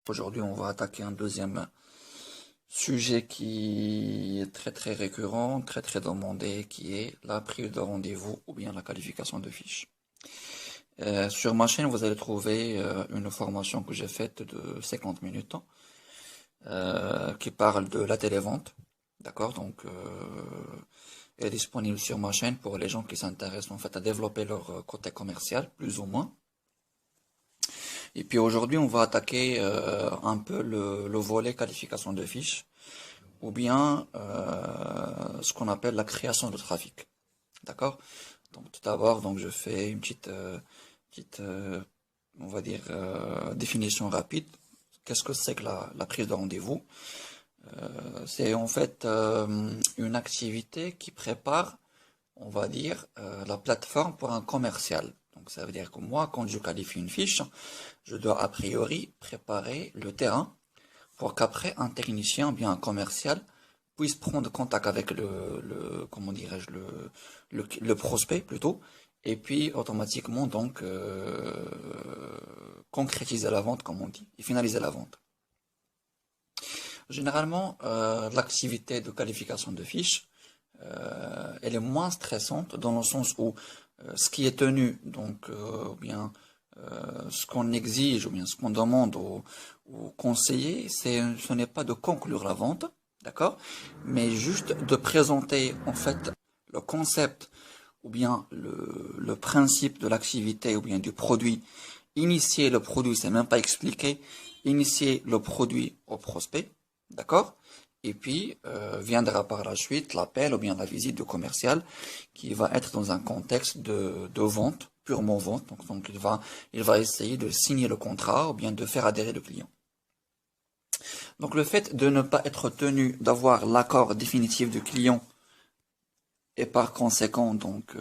Aujourd'hui, on va attaquer un deuxième sujet qui est très récurrent, très demandé, qui est la prise de rendez-vous ou bien la qualification de fiches. Sur ma chaîne, vous allez trouver une formation que j'ai faite de 50 minutes qui parle de la télévente. D'accord? Donc, elle est disponible sur ma chaîne pour les gens qui s'intéressent en fait à développer leur côté commercial, plus ou moins. Et puis aujourd'hui, on va attaquer un peu le volet qualification de fiches, ou bien ce qu'on appelle la création de trafic. D'accord? Donc tout d'abord, donc je fais une petite on va dire définition rapide. Qu'est-ce que c'est que la prise de rendez-vous? C'est en fait une activité qui prépare, on va dire, la plateforme pour un commercial. Donc ça veut dire que moi, quand je qualifie une fiche, je dois a priori préparer le terrain pour qu'après un technicien, bien un commercial, puisse prendre contact avec comment dirais-je, le prospect plutôt, et puis automatiquement donc concrétiser la vente, comme on dit, et finaliser la vente. Généralement, l'activité de qualification de fiches, elle est moins stressante dans le sens où ce qui est tenu, donc, ou bien ce qu'on exige, ou bien ce qu'on demande aux conseillers, ce n'est pas de conclure la vente, d'accord, mais juste de présenter en fait le concept, ou bien le principe de l'activité, ou bien du produit, initier le produit, c'est même pas expliqué, initier le produit au prospect, d'accord? Et puis viendra par la suite l'appel ou bien la visite du commercial qui va être dans un contexte de vente, purement vente. Donc il va essayer de signer le contrat ou bien de faire adhérer le client. Donc le fait de ne pas être tenu d'avoir l'accord définitif du client et par conséquent donc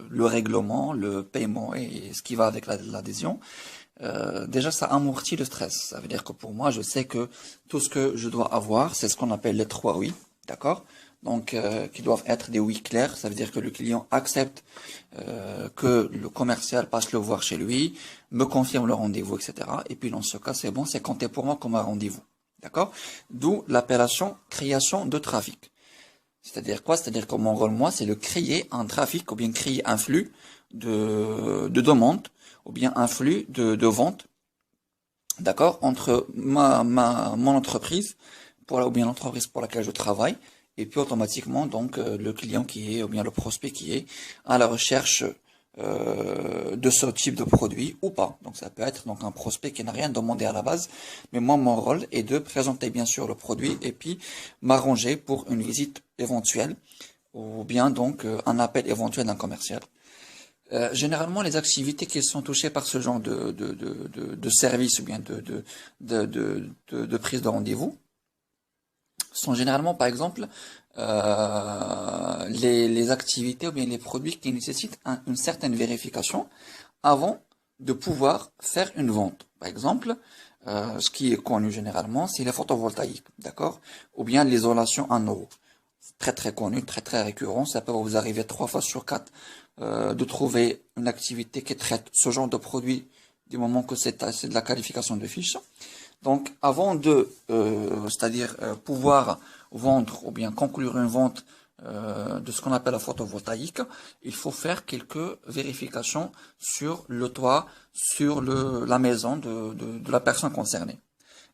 le règlement, le paiement et ce qui va avec l'adhésion, déjà ça amortit le stress. Ça veut dire que pour moi, je sais que tout ce que je dois avoir, c'est ce qu'on appelle les 3 oui, d'accord? Donc, qui doivent être des oui clairs. Ça veut dire que le client accepte que le commercial passe le voir chez lui, me confirme le rendez-vous, etc. Et puis dans ce cas, c'est bon, c'est compté pour moi comme un rendez-vous, d'accord? D'où l'appellation création de trafic. C'est-à-dire quoi? C'est-à-dire que mon rôle, moi, c'est de créer un trafic ou bien créer un flux de demandes ou bien un flux de vente, d'accord, entre mon entreprise ou bien l'entreprise pour laquelle je travaille, et puis automatiquement donc le client qui est, ou bien le prospect qui est à la recherche de ce type de produit ou pas. Donc ça peut être donc un prospect qui n'a rien demandé à la base, mais moi mon rôle est de présenter bien sûr le produit et puis m'arranger pour une visite éventuelle ou bien donc un appel éventuel d'un commercial. Généralement, les activités qui sont touchées par ce genre de service ou bien de prise de rendez-vous sont généralement, par exemple, les activités ou bien les produits qui nécessitent une certaine vérification avant de pouvoir faire une vente. Par exemple, ce qui est connu généralement, c'est les photovoltaïques, d'accord? Ou bien l'isolation en eau. Très connu, très récurrent. Ça peut vous arriver 3 fois sur 4 de trouver une activité qui traite ce genre de produit du moment que c'est de la qualification de fiches. Donc, avant de, c'est-à-dire pouvoir vendre ou bien conclure une vente de ce qu'on appelle la photovoltaïque, il faut faire quelques vérifications sur le toit, sur la maison de la personne concernée.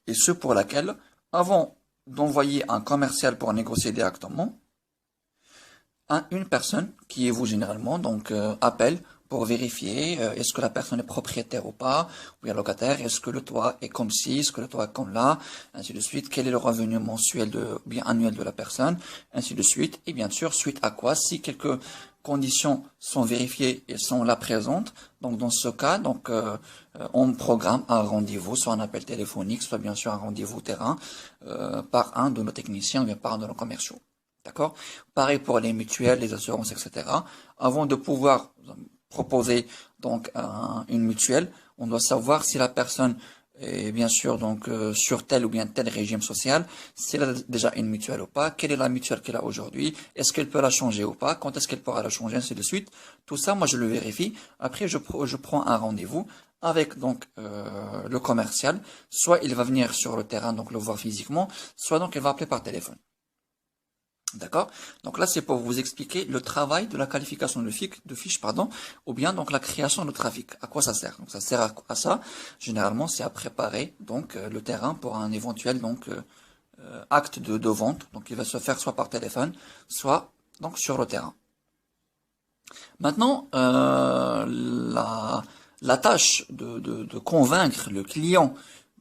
Et ce pour laquelle, avant d'envoyer un commercial pour négocier directement, une personne, qui est vous généralement, donc appelle pour vérifier est-ce que la personne est propriétaire ou pas, ou bien locataire, est-ce que le toit est comme ci, est-ce que le toit est comme là, ainsi de suite, quel est le revenu mensuel ou bien annuel de la personne, ainsi de suite, et bien sûr, suite à quoi, si quelques conditions sont vérifiées et sont là présentes, donc dans ce cas, donc on programme un rendez-vous, soit un appel téléphonique, soit bien sûr un rendez-vous terrain, par un de nos techniciens ou bien par un de nos commerciaux. D'accord? Pareil pour les mutuelles, les assurances, etc. Avant de pouvoir proposer donc une mutuelle, on doit savoir si la personne est bien sûr donc sur tel ou bien tel régime social, si elle a déjà une mutuelle ou pas, quelle est la mutuelle qu'elle a aujourd'hui, est-ce qu'elle peut la changer ou pas, quand est-ce qu'elle pourra la changer, ainsi de suite. Tout ça, moi je le vérifie. Après, je prends un rendez-vous avec donc le commercial. Soit il va venir sur le terrain, donc le voir physiquement, soit donc il va appeler par téléphone. D'accord? Donc là, c'est pour vous expliquer le travail de la qualification de fiche, pardon, ou bien donc la création de trafic. À quoi ça sert? Donc ça sert à ça. Généralement, c'est à préparer donc le terrain pour un éventuel donc acte de vente. Donc il va se faire soit par téléphone, soit donc sur le terrain. Maintenant, la tâche de convaincre le client,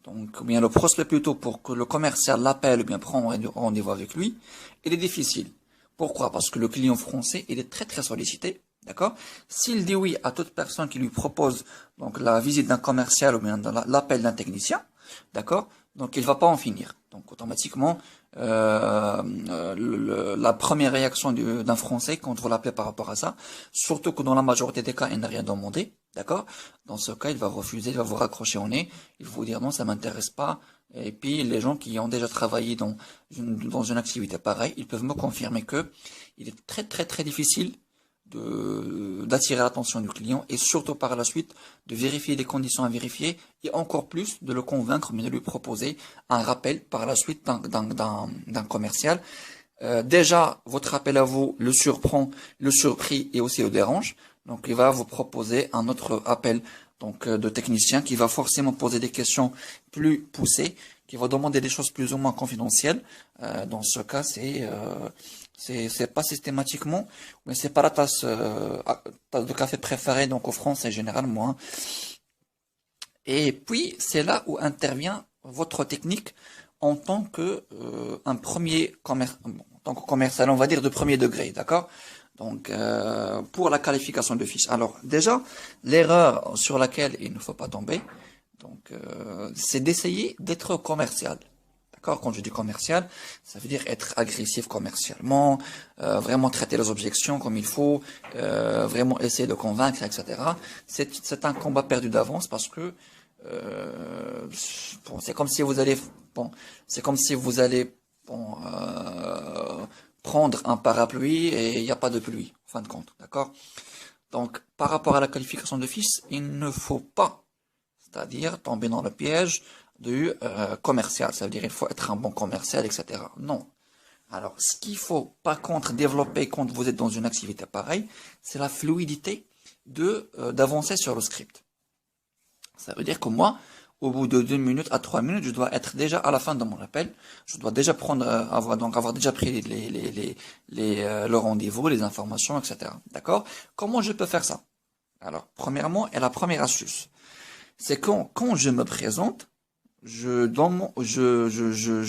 donc ou bien le prospect plutôt, pour que le commercial l'appelle ou bien prend rendez-vous avec lui, il est difficile. Pourquoi? Parce que le client français, il est très sollicité, d'accord? S'il dit oui à toute personne qui lui propose donc la visite d'un commercial ou bien l'appel d'un technicien, d'accord? Donc il va pas en finir. Donc automatiquement, la première réaction d'un Français quand vous l'appelez par rapport à ça, surtout que dans la majorité des cas, il n'a rien demandé, d'accord? Dans ce cas, il va refuser, il va vous raccrocher au nez, il va vous dire non, ça m'intéresse pas. Et puis les gens qui ont déjà travaillé dans une activité pareille, ils peuvent me confirmer que il est très difficile d'attirer l'attention du client et surtout par la suite de vérifier les conditions à vérifier et encore plus de le convaincre mais de lui proposer un rappel par la suite d'un commercial. Déjà votre appel à vous le surprend, le surpris et aussi le dérange, donc il va vous proposer un autre appel donc de technicien qui va forcément poser des questions plus poussées, qui va demander des choses plus ou moins confidentielles. Dans ce cas, c'est pas systématiquement, mais c'est pas la tasse de café préférée donc en France et généralement. Hein. Et puis c'est là où intervient votre technique en tant que un premier commercial, on va dire de premier degré, d'accord? Donc pour la qualification de fiche. Alors déjà, l'erreur sur laquelle il ne faut pas tomber, donc c'est d'essayer d'être commercial. D'accord? Quand je dis commercial, ça veut dire être agressif commercialement, vraiment traiter les objections comme il faut, vraiment essayer de convaincre, etc. C'est un combat perdu d'avance parce que bon, c'est comme si vous allez prendre un parapluie et il n'y a pas de pluie, en fin de compte, d'accord? Donc, par rapport à la qualification de fiche, il ne faut pas, c'est-à-dire tomber dans le piège du commercial, ça veut dire il faut être un bon commercial, etc. Non. Alors, ce qu'il faut par contre développer quand vous êtes dans une activité pareille, c'est la fluidité d'avancer sur le script. Ça veut dire que moi, au bout de 2 minutes à 3 minutes, je dois être déjà à la fin de mon appel. Je dois déjà avoir déjà pris le rendez-vous, les informations, etc. D'accord? Comment je peux faire ça? Alors, premièrement, et la première astuce, c'est quand je me présente, je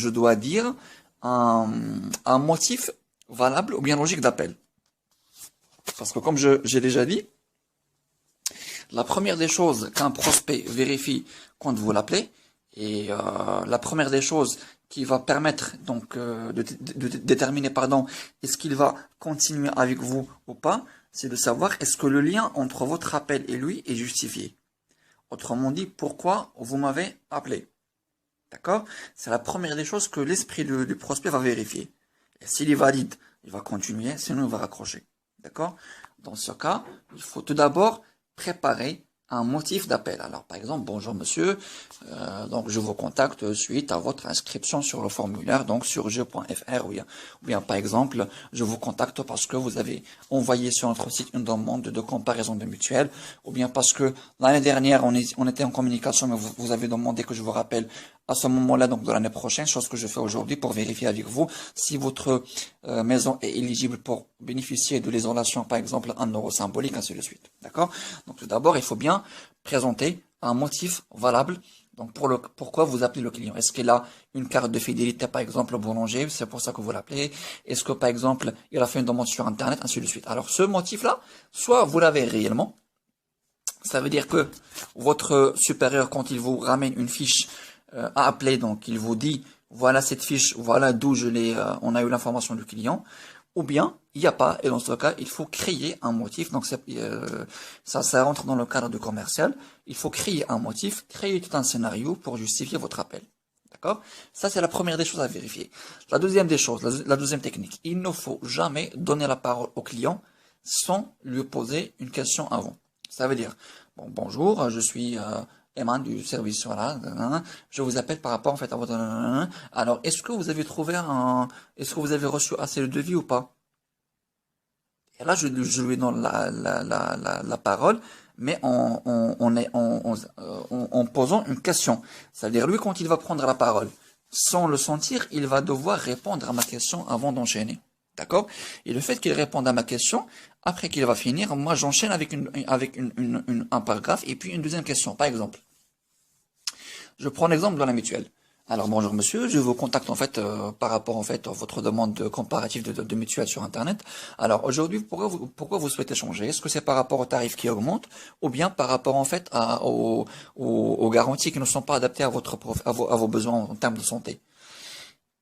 dois dire un motif valable ou bien logique d'appel. Parce que comme j'ai déjà dit, la première des choses qu'un prospect vérifie quand vous l'appelez, et la première des choses qui va permettre donc de déterminer est-ce qu'il va continuer avec vous ou pas, c'est de savoir est-ce que le lien entre votre appel et lui est justifié. Autrement dit, pourquoi vous m'avez appelé. D'accord? C'est la première des choses que l'esprit du prospect va vérifier. Et s'il est valide, il va continuer, sinon il va raccrocher. D'accord? Dans ce cas, il faut tout d'abord préparer un motif d'appel. Alors par exemple, bonjour monsieur, donc je vous contacte suite à votre inscription sur le formulaire, donc sur jeu.fr, ou bien par exemple, je vous contacte parce que vous avez envoyé sur notre site une demande de comparaison de mutuelles, ou bien parce que l'année dernière on était en communication, mais vous avez demandé que je vous rappelle à ce moment-là, donc de l'année prochaine, chose que je fais aujourd'hui pour vérifier avec vous si votre maison est éligible pour bénéficier de l'isolation, par exemple, 1 euro symbolique, ainsi de suite. D'accord? Donc tout d'abord, il faut bien présenter un motif valable. Donc pourquoi vous appelez le client? Est-ce qu'il a une carte de fidélité, par exemple, au boulanger, c'est pour ça que vous l'appelez? Est-ce que, par exemple, il a fait une demande sur Internet, ainsi de suite? Alors ce motif-là, soit vous l'avez réellement, ça veut dire que votre supérieur, quand il vous ramène une fiche à appeler, donc il vous dit voilà cette fiche, voilà d'où on a eu l'information du client, ou bien il n'y a pas, et dans ce cas il faut créer un motif, donc ça rentre dans le cadre du commercial, il faut créer un motif, créer tout un scénario pour justifier votre appel. D'accord? Ça c'est la première des choses à vérifier. La deuxième des choses, la deuxième technique, il ne faut jamais donner la parole au client sans lui poser une question avant. Ça veut dire, Bon, bonjour, je suis Eman du service, voilà. Je vous appelle par rapport en fait à votre. Alors, est-ce que vous avez trouvé est-ce que vous avez reçu assez de devis ou pas? Et là, je lui donne la parole, mais en posant une question. C'est-à-dire, lui, quand il va prendre la parole, sans le sentir, il va devoir répondre à ma question avant d'enchaîner. D'accord? Et le fait qu'il réponde à ma question, après qu'il va finir, moi, j'enchaîne avec un paragraphe et puis une deuxième question. Par exemple, je prends l'exemple de la mutuelle. Alors bonjour monsieur, je vous contacte en fait par rapport en fait à votre demande de comparatif de mutuelle sur internet. Alors aujourd'hui, pourquoi vous souhaitez changer? Est-ce que c'est par rapport aux tarifs qui augmentent ou bien par rapport en fait aux garanties qui ne sont pas adaptées à à vos besoins en termes de santé?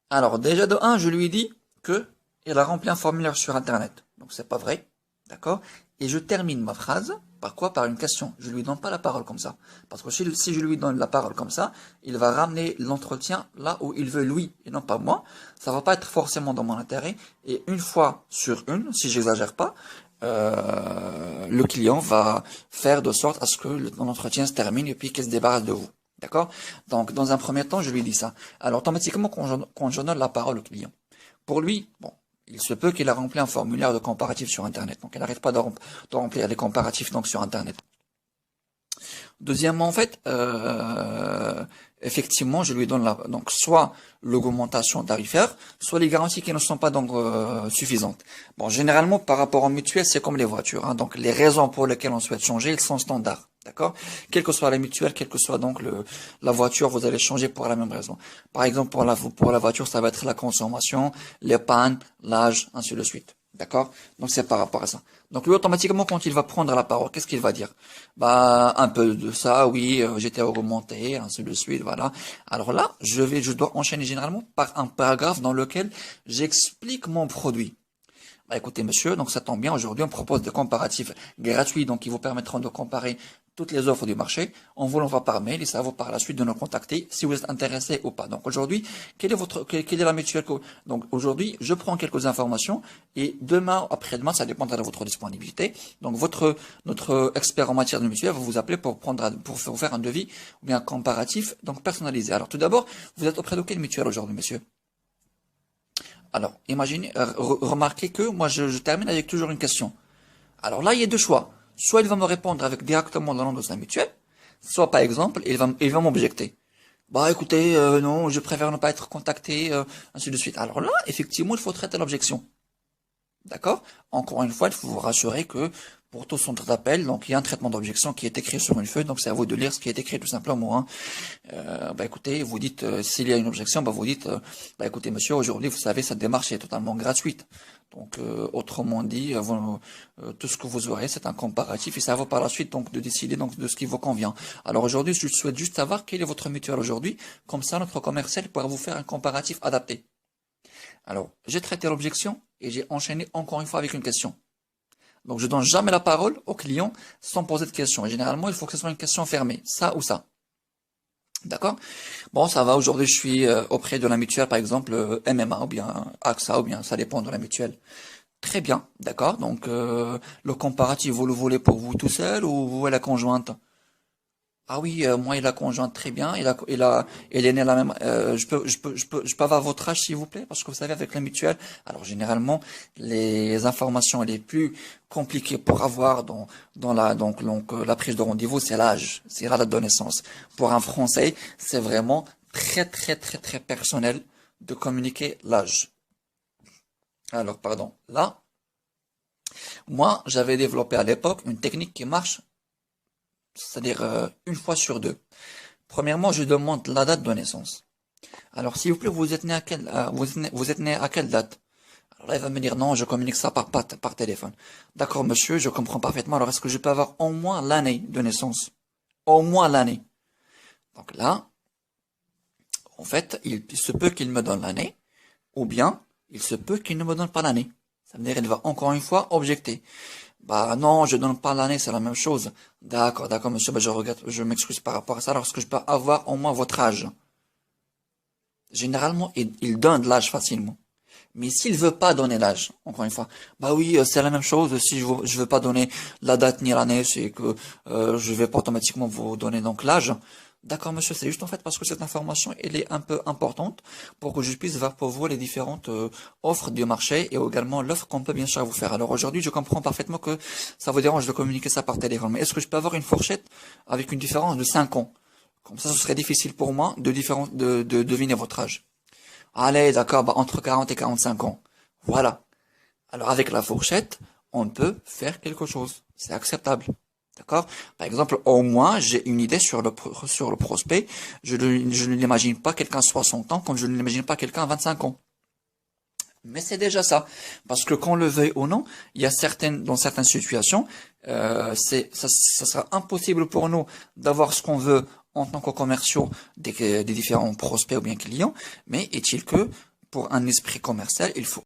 Alors déjà de un, je lui dis que il a rempli un formulaire sur internet. Donc c'est pas vrai, d'accord? Et je termine ma phrase par quoi? Par une question. Je lui donne pas la parole comme ça. Parce que si je lui donne la parole comme ça, il va ramener l'entretien là où il veut lui et non pas moi. Ça va pas être forcément dans mon intérêt. Et une fois sur une, si j'exagère pas, le client va faire de sorte à ce que l'entretien se termine et puis qu'il se débarrasse de vous. D'accord? Donc, dans un premier temps, je lui dis ça. Alors, automatiquement, quand je donne la parole au client, pour lui, bon, il se peut qu'il a rempli un formulaire de comparatif sur Internet. Donc, il n'arrête pas de remplir des comparatifs donc sur Internet. Deuxièmement, en fait, effectivement, je lui donne donc soit l'augmentation tarifaire, soit les garanties qui ne sont pas donc suffisantes. Bon, généralement, par rapport aux mutuelles, c'est comme les voitures, hein. Donc, les raisons pour lesquelles on souhaite changer, elles sont standards. D'accord? Quelle que soit la mutuelle, quelle que soit donc la voiture, vous allez changer pour la même raison. Par exemple, pour la voiture, ça va être la consommation, les pannes, l'âge, ainsi de suite. D'accord? Donc c'est par rapport à ça. Donc lui, automatiquement, quand il va prendre la parole, qu'est-ce qu'il va dire? Bah, un peu de ça, oui, j'étais augmenté, ainsi de suite, voilà. Alors là, je dois enchaîner généralement par un paragraphe dans lequel j'explique mon produit. Bah, écoutez, monsieur, donc ça tombe bien, aujourd'hui, on propose des comparatifs gratuits, donc qui vous permettront de comparer toutes les offres du marché. On vous l'envoie par mail et ça vaut par la suite de nous contacter si vous êtes intéressé ou pas. Donc aujourd'hui, quelle est la mutuelle? Donc aujourd'hui, je prends quelques informations et demain, après-demain, ça dépendra de votre disponibilité. Donc notre expert en matière de mutuelle va vous appeler pour vous faire un devis ou bien un comparatif, donc personnalisé. Alors tout d'abord, vous êtes auprès de quelle mutuelle aujourd'hui, monsieur? Alors, imaginez, remarquez que moi, je termine avec toujours une question. Alors là, il y a deux choix. Soit il va me répondre avec directement le nom de sa mutuelle, soit par exemple, il va m'objecter. Bah écoutez, non, je préfère ne pas être contacté, ainsi de suite. Alors là, effectivement, il faut traiter l'objection. D'accord? Encore une fois, il faut vous rassurer que pour tout centre d'appel, donc il y a un traitement d'objection qui est écrit sur une feuille, donc c'est à vous de lire ce qui est écrit tout simplement, hein. Bah écoutez, vous dites, s'il y a une objection, bah vous dites, bah écoutez monsieur, aujourd'hui, vous savez, cette démarche est totalement gratuite. Donc, autrement dit, tout ce que vous aurez, c'est un comparatif et ça vaut par la suite donc de décider donc de ce qui vous convient. Alors aujourd'hui, je souhaite juste savoir quelle est votre mutuelle aujourd'hui, comme ça notre commercial pourra vous faire un comparatif adapté. Alors, j'ai traité l'objection et j'ai enchaîné encore une fois avec une question. Donc, je donne jamais la parole au client sans poser de question. Et généralement, il faut que ce soit une question fermée, ça ou ça. D'accord? Bon, ça va. Aujourd'hui, je suis auprès de la mutuelle, par exemple, MMA ou bien AXA ou bien ça dépend de la mutuelle. Très bien, d'accord. Donc, le comparatif, vous le voulez pour vous tout seul ou vous et la conjointe? Ah oui, moi et la conjointe très bien. Elle est née la même. Je peux avoir votre âge s'il vous plaît, parce que vous savez avec la mutuelle. Alors généralement, les informations les plus compliquées pour avoir dans la prise de rendez-vous, c'est l'âge, c'est la date de naissance. Pour un Français, c'est vraiment très très très très personnel de communiquer l'âge. Alors pardon, là, moi j'avais développé à l'époque une technique qui marche, c'est-à-dire une fois sur deux. Premièrement, je demande la date de naissance. Alors, s'il vous plaît, vous êtes né à vous êtes né à quelle date? Alors là, il va me dire non, je communique ça par téléphone. D'accord, monsieur, je comprends parfaitement. Alors, est-ce que je peux avoir au moins l'année de naissance? Au moins l'année. Donc là, en fait, il se peut qu'il me donne l'année, ou bien il se peut qu'il ne me donne pas l'année. Ça veut dire qu'il va encore une fois objecter. Bah non, je donne pas l'année, c'est la même chose. D'accord, monsieur, bah, je m'excuse par rapport à ça. Alors, est-ce que je peux avoir au moins votre âge? Généralement, il donne l'âge facilement. Mais s'il veut pas donner l'âge, encore une fois, bah oui, c'est la même chose. Si je veux pas donner la date ni l'année, c'est que je vais pas automatiquement vous donner donc l'âge. D'accord, monsieur, c'est juste en fait parce que cette information, elle est un peu importante pour que je puisse voir pour vous les différentes offres du marché et également l'offre qu'on peut bien sûr vous faire. Alors aujourd'hui, je comprends parfaitement que ça vous dérange de communiquer ça par téléphone, mais est-ce que je peux avoir une fourchette avec une différence de 5 ans? Comme ça, ce serait difficile pour moi de deviner votre âge. Allez, d'accord, bah, entre 40 et 45 ans. Voilà. Alors avec la fourchette, on peut faire quelque chose. C'est acceptable. D'accord? Par exemple, au moins, j'ai une idée sur le prospect. Je ne l'imagine pas quelqu'un à 60 ans comme je ne l'imagine pas quelqu'un à 25 ans. Mais c'est déjà ça. Parce que qu'on le veuille ou non, il y a dans certaines situations, ça sera impossible pour nous d'avoir ce qu'on veut en tant que commerciaux des différents prospects ou bien clients. Mais est-il que, pour un esprit commercial, il faut